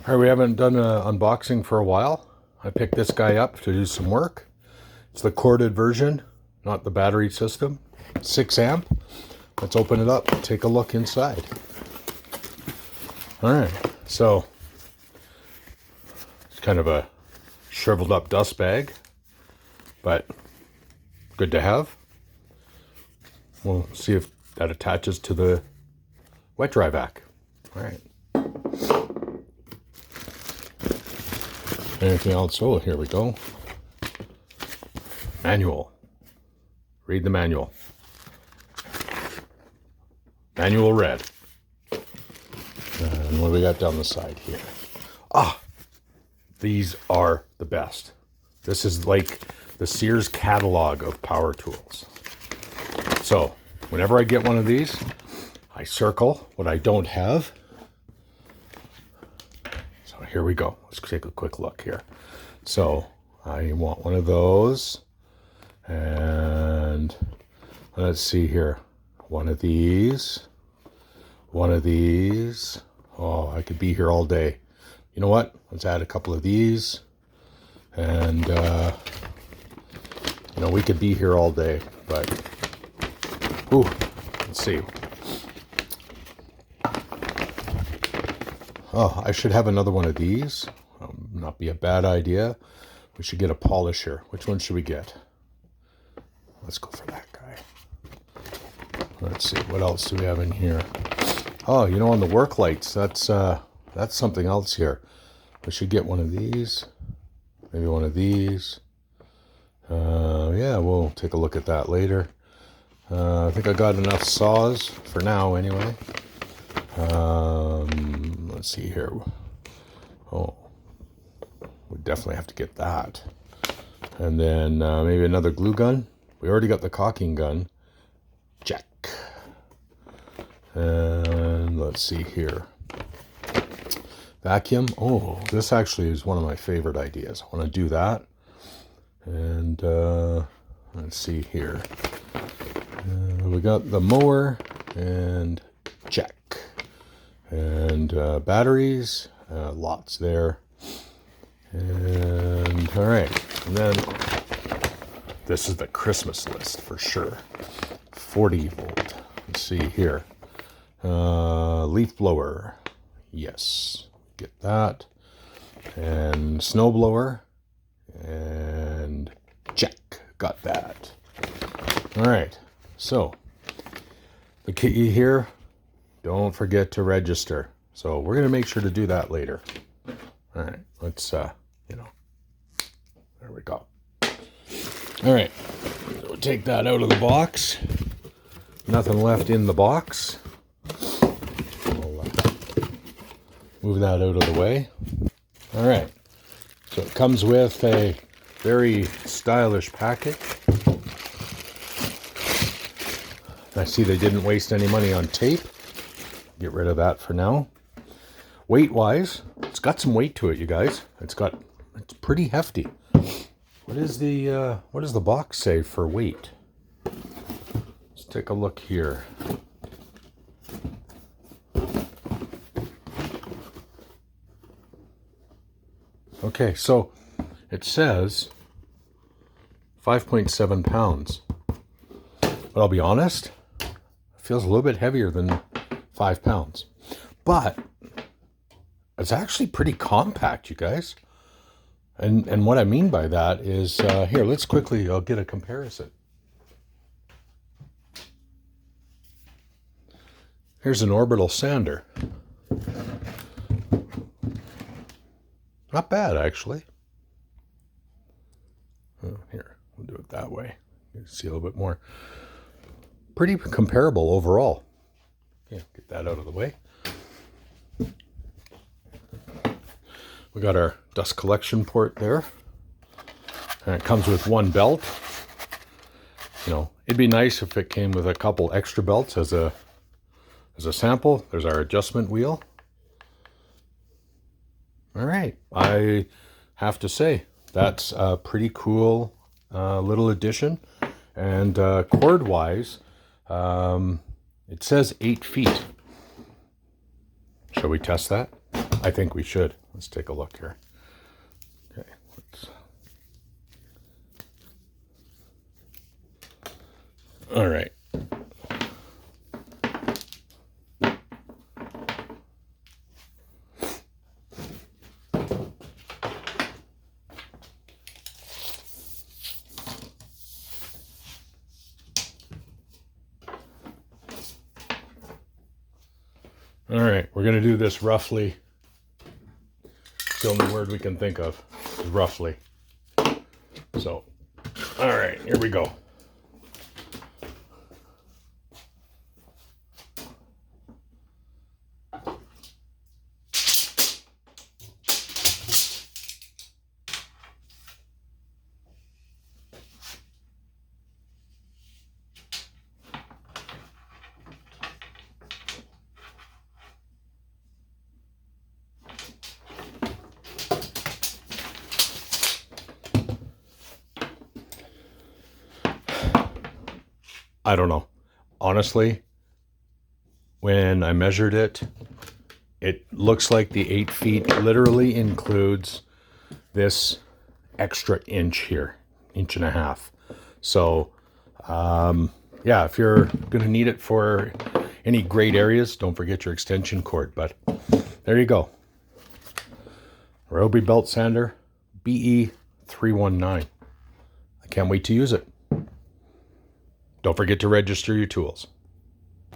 All right, we haven't done an unboxing for a while. I picked this guy up to do some work. It's the corded version, not the battery system. 6 amp. Let's open it up and take a look inside. All right, so it's kind of a shriveled up dust bag, but good to have. We'll see if that attaches to the wet dry vac. All right. Anything else? Oh, here we go. Manual. Read the manual. Manual read. And what do we got down the side here? Ah, these are the best. This is like the Sears catalog of power tools. So, whenever I get one of these, I circle what I don't have. So here we go. Let's take a quick look here. So I want one of those. And let's see here. One of these. One of these. Oh, I could be here all day. You know what? Let's add a couple of these. And, we could be here all day. But, ooh, let's see. Oh, I should have another one of these. Not be a bad idea. We should get a polisher. Which one should we get? Let's go for that guy. Let's see, what else do we have in here? Oh, on the work lights, that's something else here. We should get one of these. Maybe one of these. Yeah, we'll take a look at that later. I think I got enough saws for now anyway. Let's see here. Oh, we definitely have to get that. And then maybe another glue gun. We already got the caulking gun. Check. And let's see here. Vacuum. Oh, this actually is one of my favorite ideas. I want to do that. And let's see here. We got the mower and check. And batteries, lots there. And all right, and then this is the Christmas list for sure. 40 volt. Let's see here. Leaf blower. Yes, get that. And snow blower. And check, got that. All right, so the key here. Don't forget to register. So we're going to make sure to do that later. All right, let's, there we go. All right, we'll take that out of the box. Nothing left in the box. We'll move that out of the way. All right, so it comes with a very stylish package. I see they didn't waste any money on tape. Get rid of that for now. Weight-wise, it's got some weight to it, you guys. It's pretty hefty. What does the box say for weight? Let's take a look here. Okay, so it says 5.7 pounds. But I'll be honest, it feels a little bit heavier than 5 pounds, but it's actually pretty compact, you guys. And what I mean by that is, here, I'll get a comparison. Here's an orbital sander. Not bad, actually. Oh, here, we'll do it that way. You can see a little bit more. Pretty comparable overall. Yeah, get that out of the way. We got our dust collection port there. And it comes with one belt. It'd be nice if it came with a couple extra belts as a sample. There's our adjustment wheel. All right. I have to say, that's a pretty cool little addition. And cord-wise, it says 8 feet. Shall we test that? I think we should. let's take a look here. Okay, all right. All right, we're gonna do this roughly. It's the only word we can think of is roughly. So, all right, here we go. I don't know. Honestly, when I measured it, it looks like the 8 feet literally includes this extra inch here, 1.5 inches. So, yeah, if you're going to need it for any great areas, don't forget your extension cord. But there you go. Ryobi Belt Sander BE319. I can't wait to use it. Don't forget to register your tools.